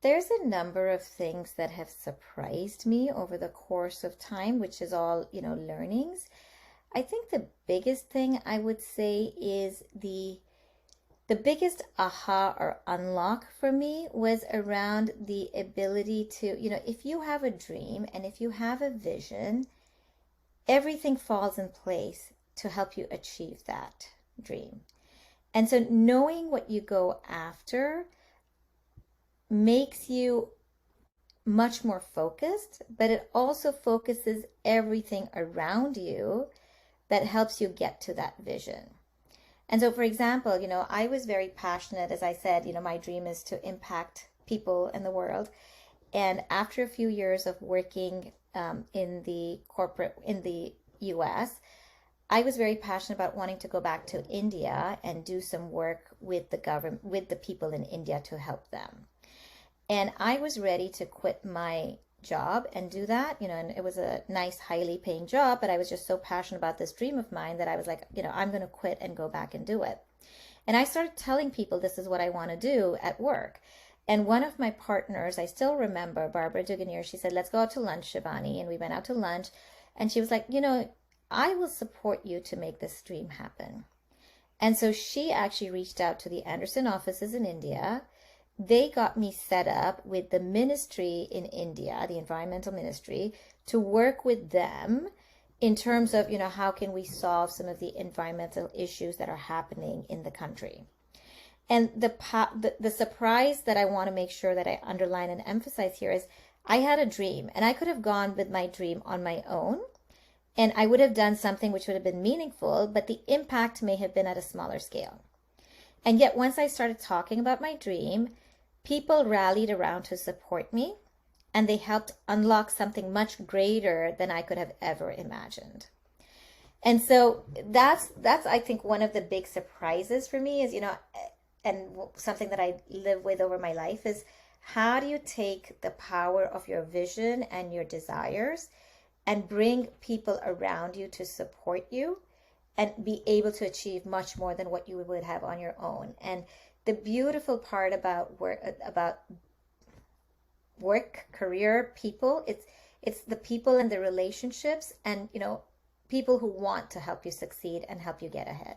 There's a number of things that have surprised me over the course of time, which is all, learnings. I think the biggest thing I would say is the biggest aha or unlock for me was around the ability to, if you have a dream and if you have a vision, everything falls in place to help you achieve that dream. And so knowing what you go after makes you much more focused, but it also focuses everything around you that helps you get to that vision. And so, for example, I was very passionate, as I said, my dream is to impact people in the world. And after a few years of working in the US, I was very passionate about wanting to go back to India and do some work with the government, with the people in India to help them. And I was ready to quit my job and do that, and it was a nice, highly paying job, but I was just so passionate about this dream of mine that I was like, I'm going to quit and go back and do it. And I started telling people this is what I want to do at work. And one of my partners, I still remember, Barbara Duganier, she said, let's go out to lunch, Shivani. And we went out to lunch and she was like, I will support you to make this dream happen. And so she actually reached out to the Anderson offices in India. They got me set up with the ministry in India, the environmental ministry, to work with them in terms of, how can we solve some of the environmental issues that are happening in the country. And the surprise that I want to make sure that I underline and emphasize here is I had a dream and I could have gone with my dream on my own and I would have done something which would have been meaningful, but the impact may have been at a smaller scale. And yet once I started talking about my dream, people rallied around to support me, and they helped unlock something much greater than I could have ever imagined. And so that's I think one of the big surprises for me is, and something that I live with over my life is how do you take the power of your vision and your desires and bring people around you to support you and be able to achieve much more than what you would have on your own. And the beautiful part about work, career, people, it's the people and the relationships and, people who want to help you succeed and help you get ahead.